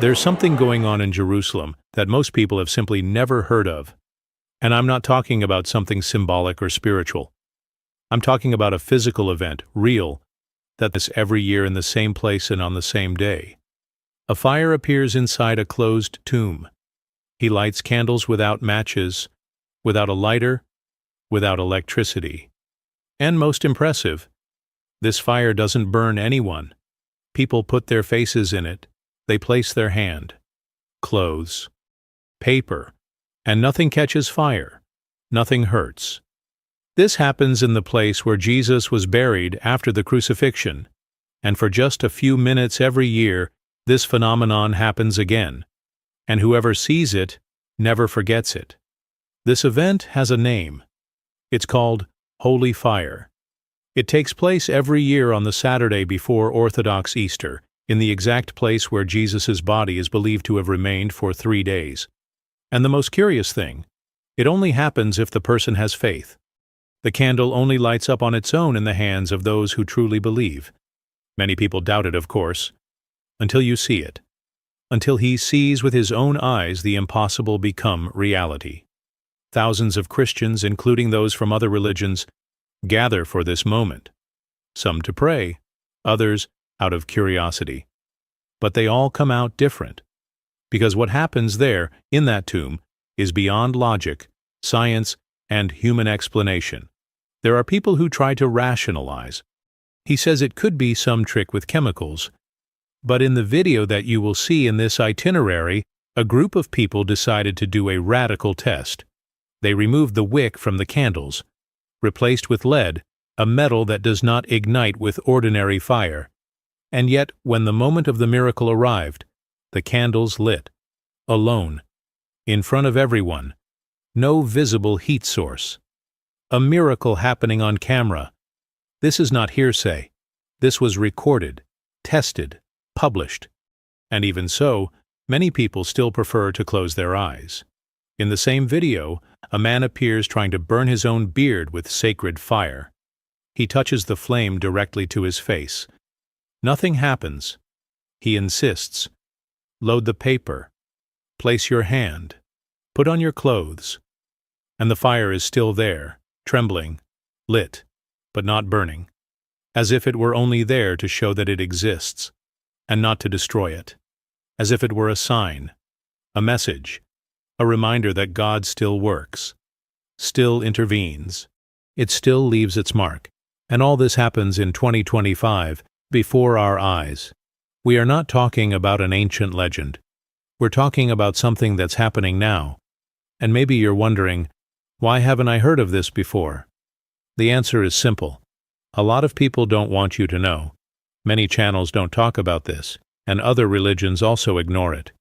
There's something going on in Jerusalem that most people have simply never heard of. And I'm not talking about something symbolic or spiritual. I'm talking about a physical event, real, that is every year in the same place and on the same day. A fire appears inside a closed tomb. He lights candles without matches, without a lighter, without electricity. And most impressive, this fire doesn't burn anyone. People put their faces in it. They place their hand, clothes, paper, and nothing catches fire. Nothing hurts. This happens in the place where Jesus was buried after the crucifixion, and for just a few minutes every year, this phenomenon happens again, and whoever sees it never forgets it. This event has a name. It's called Holy Fire. It takes place every year on the Saturday before Orthodox Easter, in the exact place where Jesus' body is believed to have remained for 3 days. And the most curious thing, it only happens if the person has faith. The candle only lights up on its own in the hands of those who truly believe. Many people doubt it, of course, until you see it. Until he sees with his own eyes the impossible become reality. Thousands of Christians, including those from other religions, gather for this moment. Some to pray, others out of curiosity. But they all come out different. Because what happens there, in that tomb, is beyond logic, science, and human explanation. There are people who try to rationalize. He says it could be some trick with chemicals. But in the video that you will see in this itinerary, a group of people decided to do a radical test. They removed the wick from the candles, replaced with lead, a metal that does not ignite with ordinary fire. And yet, when the moment of the miracle arrived, the candles lit, alone, in front of everyone, no visible heat source. A miracle happening on camera. This is not hearsay. This was recorded, tested, published. And even so, many people still prefer to close their eyes. In the same video, a man appears trying to burn his own beard with sacred fire. He touches the flame directly to his face. Nothing happens. He insists. Load the paper. Place your hand. Put on your clothes. And the fire is still there, trembling, lit, but not burning, as if it were only there to show that it exists, and not to destroy it, as if it were a sign, a message, a reminder that God still works, still intervenes. It still leaves its mark. And all this happens in 2025, before our eyes. We are not talking about an ancient legend. We're talking about something that's happening now. And maybe you're wondering, why haven't I heard of this before? The answer is simple. A lot of people don't want you to know. Many channels don't talk about this, and other religions also ignore it.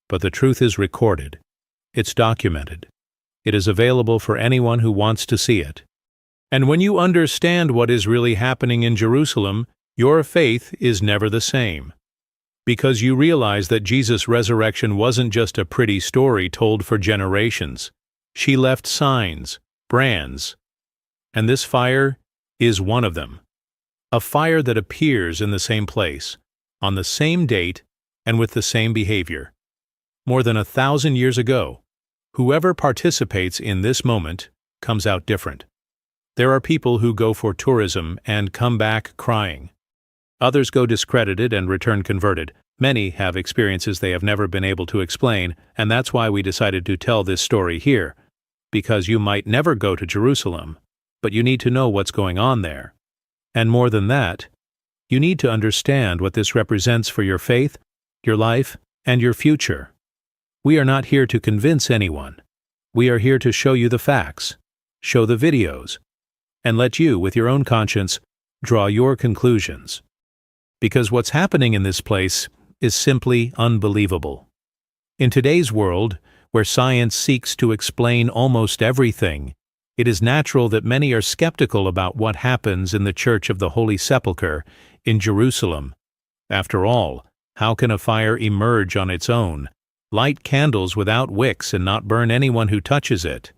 But the truth is recorded. It's documented. It is available for anyone who wants to see it. And when you understand what is really happening in Jerusalem, your faith is never the same. Because you realize that Jesus' resurrection wasn't just a pretty story told for generations. She left signs, brands. And this fire is one of them. A fire that appears in the same place, on the same date, and with the same behavior. More than 1,000 years ago, whoever participates in this moment comes out different. There are people who go for tourism and come back crying. Others go discredited and return converted. Many have experiences they have never been able to explain, and that's why we decided to tell this story here. Because you might never go to Jerusalem, but you need to know what's going on there. And more than that, you need to understand what this represents for your faith, your life, and your future. We are not here to convince anyone. We are here to show you the facts, show the videos, and let you, with your own conscience, draw your conclusions. Because what's happening in this place is simply unbelievable. In today's world, where science seeks to explain almost everything, it is natural that many are skeptical about what happens in the Church of the Holy Sepulchre in Jerusalem. After all, how can a fire emerge on its own, light candles without wicks and not burn anyone who touches it?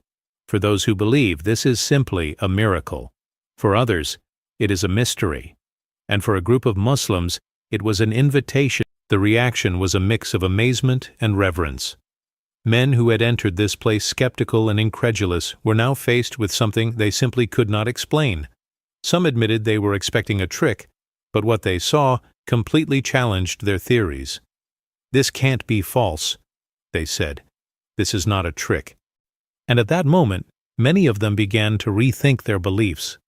For those who believe, this is simply a miracle. For others, it is a mystery. And for a group of Muslims, it was an invitation The reaction was a mix of amazement and reverence. Men who had entered this place skeptical and incredulous were now faced with something they simply could not explain. Some admitted they were expecting a trick, but what they saw completely challenged their theories. "This can't be false," they said. "This is not a trick." And at that moment, many of them began to rethink their beliefs.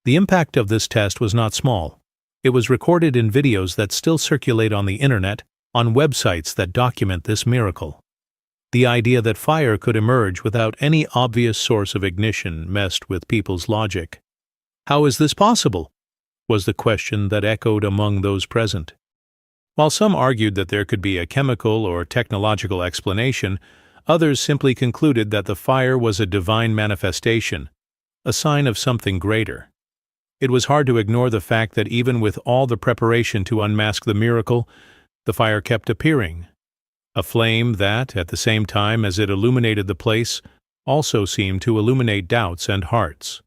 The impact of this test was not small. It was recorded in videos that still circulate on the internet, on websites that document this miracle. The idea that fire could emerge without any obvious source of ignition messed with people's logic. "How is this possible?" was the question that echoed among those present. While some argued that there could be a chemical or technological explanation, others simply concluded that the fire was a divine manifestation, a sign of something greater. It was hard to ignore the fact that even with all the preparation to unmask the miracle, the fire kept appearing. A flame that, at the same time as it illuminated the place, also seemed to illuminate doubts and hearts.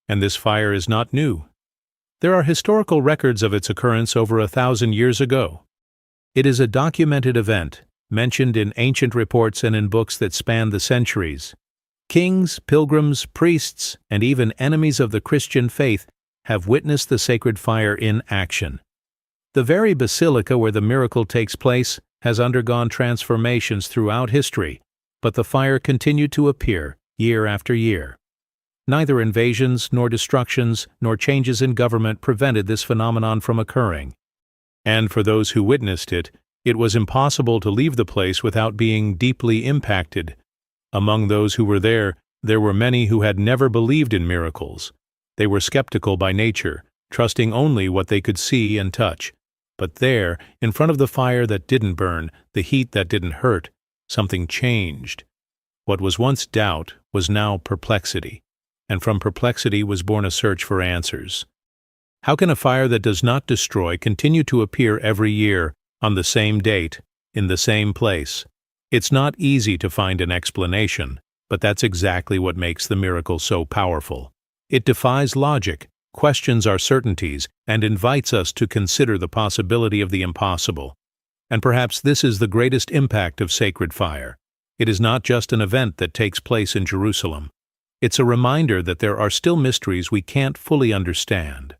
And this fire is not new. There are historical records of its occurrence over 1,000 years ago. It is a documented event, mentioned in ancient reports and in books that span the centuries. Kings, pilgrims, priests, and even enemies of the Christian faith have witnessed the sacred fire in action. The very basilica where the miracle takes place has undergone transformations throughout history, but the fire continued to appear year after year. Neither invasions, nor destructions, nor changes in government prevented this phenomenon from occurring. And for those who witnessed it, it was impossible to leave the place without being deeply impacted. Among those who were there were many who had never believed in miracles. They were skeptical by nature, trusting only what they could see and touch. But there, in front of the fire that didn't burn, the heat that didn't hurt, something changed. What was once doubt was now perplexity, and from perplexity was born a search for answers. How can a fire that does not destroy continue to appear every year, on the same date, in the same place? It's not easy to find an explanation, but that's exactly what makes the miracle so powerful. It defies logic, questions our certainties, and invites us to consider the possibility of the impossible. And perhaps this is the greatest impact of sacred fire. It is not just an event that takes place in Jerusalem. It's a reminder that there are still mysteries we can't fully understand.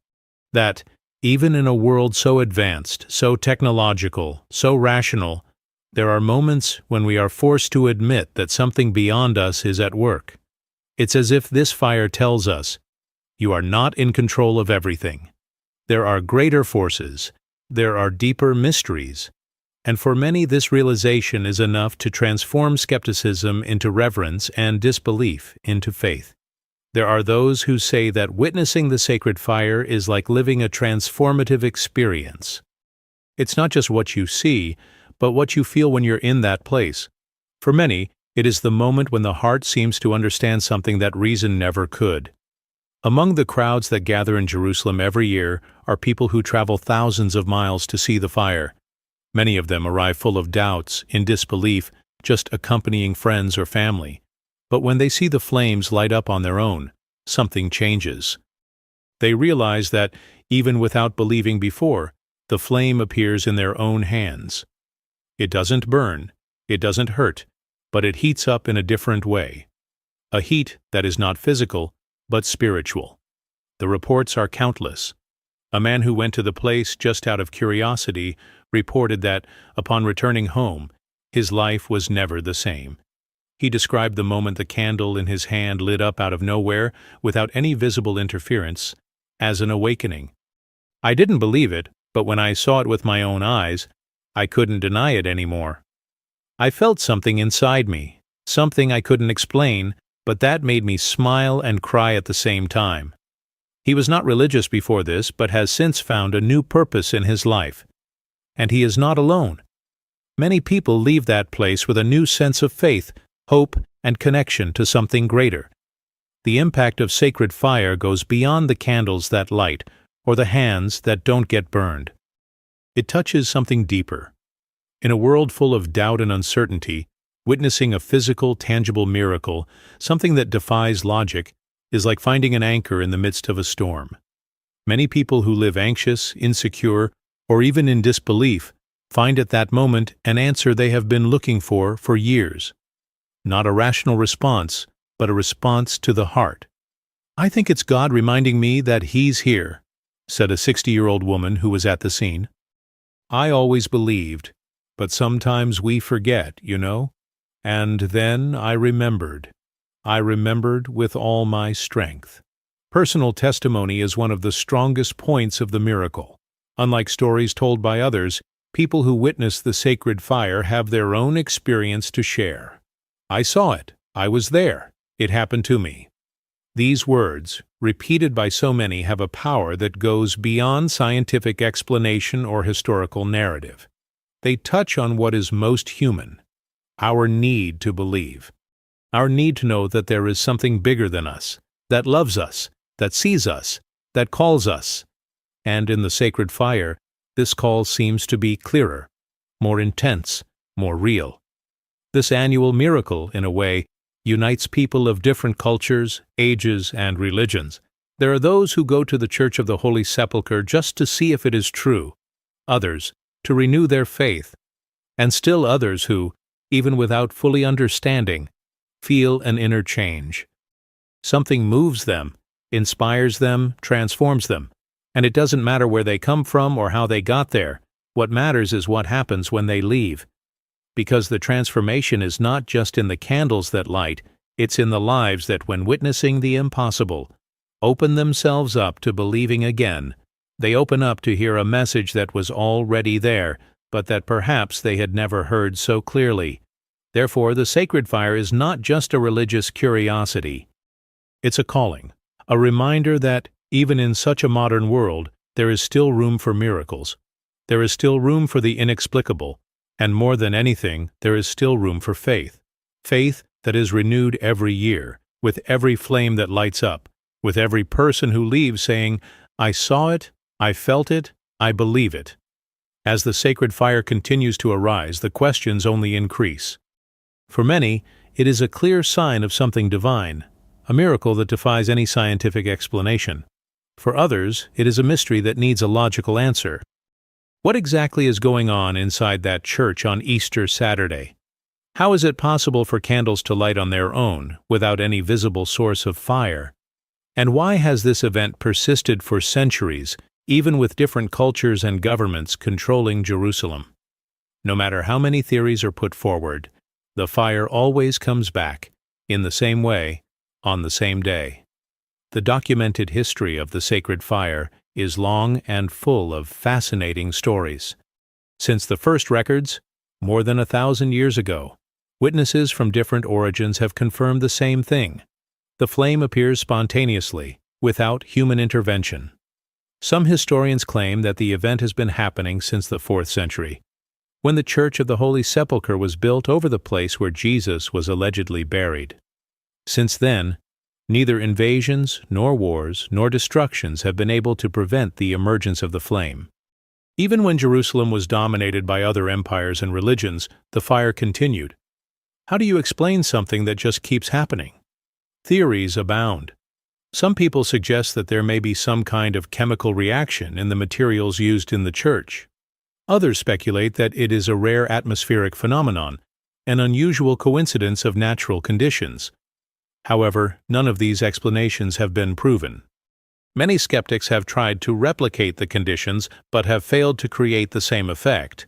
That, even in a world so advanced, so technological, so rational, there are moments when we are forced to admit that something beyond us is at work. It's as if this fire tells us, you are not in control of everything. There are greater forces. There are deeper mysteries. And for many, this realization is enough to transform skepticism into reverence and disbelief into faith. There are those who say that witnessing the sacred fire is like living a transformative experience. It's not just what you see, but what you feel when you're in that place. For many, it is the moment when the heart seems to understand something that reason never could. Among the crowds that gather in Jerusalem every year are people who travel thousands of miles to see the fire. Many of them arrive full of doubts, in disbelief, just accompanying friends or family. But when they see the flames light up on their own, something changes. They realize that, even without believing before, the flame appears in their own hands. It doesn't burn, it doesn't hurt, but it heats up in a different way. A heat that is not physical, but spiritual. The reports are countless. A man who went to the place just out of curiosity reported that, upon returning home, his life was never the same. He described the moment the candle in his hand lit up out of nowhere, without any visible interference, as an awakening. I didn't believe it, but when I saw it with my own eyes, I couldn't deny it anymore. I felt something inside me, something I couldn't explain, but that made me smile and cry at the same time. He was not religious before this, but has since found a new purpose in his life. And he is not alone. Many people leave that place with a new sense of faith, hope, and connection to something greater. The impact of sacred fire goes beyond the candles that light, or the hands that don't get burned. It touches something deeper. In a world full of doubt and uncertainty, witnessing a physical, tangible miracle, something that defies logic, is like finding an anchor in the midst of a storm. Many people who live anxious, insecure, or even in disbelief find at that moment an answer they have been looking for years. Not a rational response, but a response to the heart. "I think it's God reminding me that He's here," said a 60-year-old woman who was at the scene. "I always believed, but sometimes we forget, you know. And then I remembered. I remembered with all my strength." Personal testimony is one of the strongest points of the miracle. Unlike stories told by others, people who witness the sacred fire have their own experience to share. "I saw it. I was there. It happened to me." These words, repeated by so many, have a power that goes beyond scientific explanation or historical narrative. They touch on what is most human: our need to believe, our need to know that there is something bigger than us, that loves us, that sees us, that calls us. And in the sacred fire, this call seems to be clearer, more intense, more real. This annual miracle, in a way, unites people of different cultures, ages, and religions. There are those who go to the Church of the Holy Sepulchre just to see if it is true, others to renew their faith, and still others who, even without fully understanding, feel an inner change. Something moves them, inspires them, transforms them, and it doesn't matter where they come from or how they got there. What matters is what happens when they leave. Because the transformation is not just in the candles that light, it's in the lives that, when witnessing the impossible, open themselves up to believing again. They open up to hear a message that was already there, but that perhaps they had never heard so clearly. Therefore, the sacred fire is not just a religious curiosity. It's a calling, a reminder that, even in such a modern world, there is still room for miracles. There is still room for the inexplicable, and more than anything, there is still room for faith. Faith that is renewed every year, with every flame that lights up, with every person who leaves saying, "I saw it, I felt it, I believe it." As the sacred fire continues to arise, the questions only increase. For many, it is a clear sign of something divine, a miracle that defies any scientific explanation. For others, it is a mystery that needs a logical answer. What exactly is going on inside that church on Easter Saturday? How is it possible for candles to light on their own, without any visible source of fire? And why has this event persisted for centuries, even with different cultures and governments controlling Jerusalem? No matter how many theories are put forward, the fire always comes back, in the same way, on the same day. The documented history of the sacred fire is long and full of fascinating stories. Since the first records, more than 1,000 years ago, witnesses from different origins have confirmed the same thing. The flame appears spontaneously, without human intervention. Some historians claim that the event has been happening since the 4th century, when the Church of the Holy Sepulchre was built over the place where Jesus was allegedly buried. Since then, neither invasions, nor wars, nor destructions have been able to prevent the emergence of the flame. Even when Jerusalem was dominated by other empires and religions, the fire continued. How do you explain something that just keeps happening? Theories abound. Some people suggest that there may be some kind of chemical reaction in the materials used in the church. Others speculate that it is a rare atmospheric phenomenon, an unusual coincidence of natural conditions. However, none of these explanations have been proven. Many skeptics have tried to replicate the conditions but have failed to create the same effect.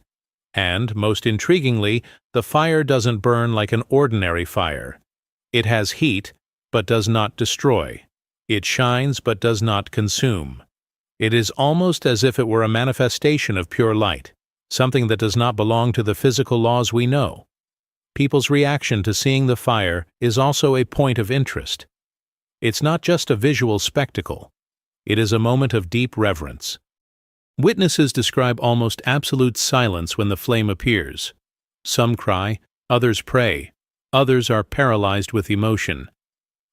And, most intriguingly, the fire doesn't burn like an ordinary fire. It has heat, but does not destroy. It shines, but does not consume. It is almost as if it were a manifestation of pure light, something that does not belong to the physical laws we know. People's reaction to seeing the fire is also a point of interest. It's not just a visual spectacle. It is a moment of deep reverence. Witnesses describe almost absolute silence when the flame appears. Some cry, others pray, others are paralyzed with emotion.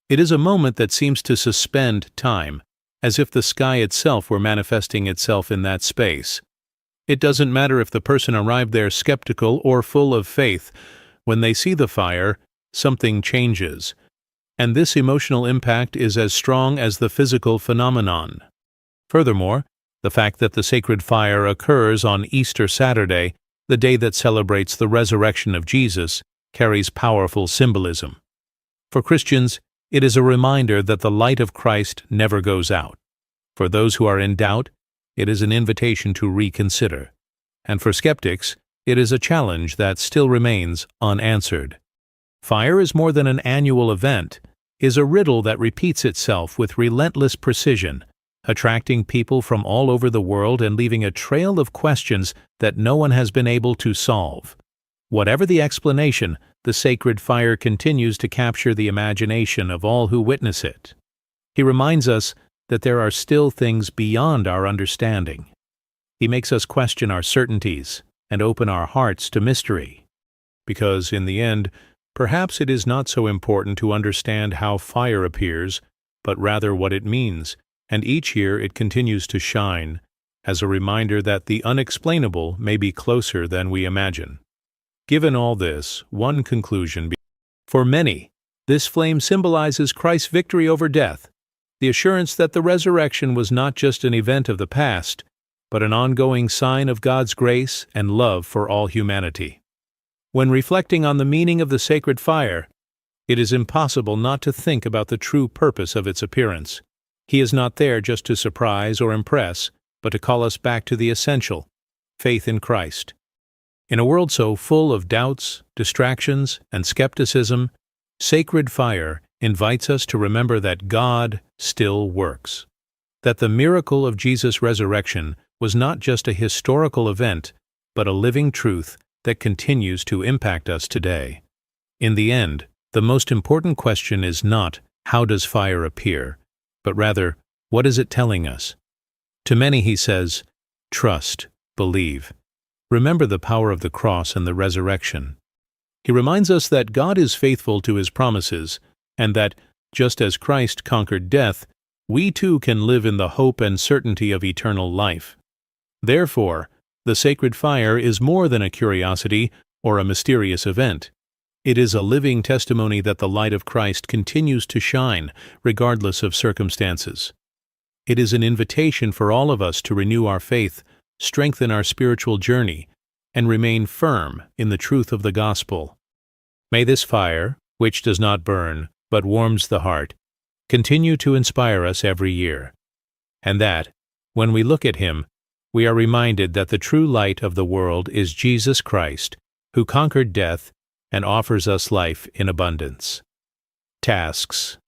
It is a moment that seems to suspend time, as if the sky itself were manifesting itself in that space. It doesn't matter if the person arrived there skeptical or full of faith. When they see the fire, something changes. And this emotional impact is as strong as the physical phenomenon. Furthermore, the fact that the sacred fire occurs on Easter Saturday, the day that celebrates the resurrection of Jesus, carries powerful symbolism. For Christians, it is a reminder that the light of Christ never goes out. For those who are in doubt, it is an invitation to reconsider. And for skeptics, it is a challenge that still remains unanswered. Fire is more than an annual event, is a riddle that repeats itself with relentless precision, attracting people from all over the world and leaving a trail of questions that no one has been able to solve. Whatever the explanation, the sacred fire continues to capture the imagination of all who witness it. He reminds us that there are still things beyond our understanding. He makes us question our certainties and open our hearts to mystery. Because, in the end, perhaps it is not so important to understand how fire appears, but rather what it means, and each year it continues to shine, as a reminder that the unexplainable may be closer than we imagine. Given all this, one conclusion: for many, this flame symbolizes Christ's victory over death, the assurance that the resurrection was not just an event of the past, but an ongoing sign of God's grace and love for all humanity. When reflecting on the meaning of the sacred fire, it is impossible not to think about the true purpose of its appearance. He is not there just to surprise or impress, but to call us back to the essential: faith in Christ. In a world so full of doubts, distractions, and skepticism, sacred fire invites us to remember that God still works. That the miracle of Jesus' resurrection was not just a historical event, but a living truth that continues to impact us today. In the end, the most important question is not, how does fire appear, but rather, what is it telling us? To many he says, trust, believe. Remember the power of the cross and the resurrection. He reminds us that God is faithful to his promises, and that, just as Christ conquered death, we too can live in the hope and certainty of eternal life. Therefore, the sacred fire is more than a curiosity or a mysterious event. It is a living testimony that the light of Christ continues to shine, regardless of circumstances. It is an invitation for all of us to renew our faith, strengthen our spiritual journey, and remain firm in the truth of the gospel. May this fire, which does not burn, but warms the heart, continue to inspire us every year, and that, when we look at him, we are reminded that the true light of the world is Jesus Christ, who conquered death and offers us life in abundance. Tasks.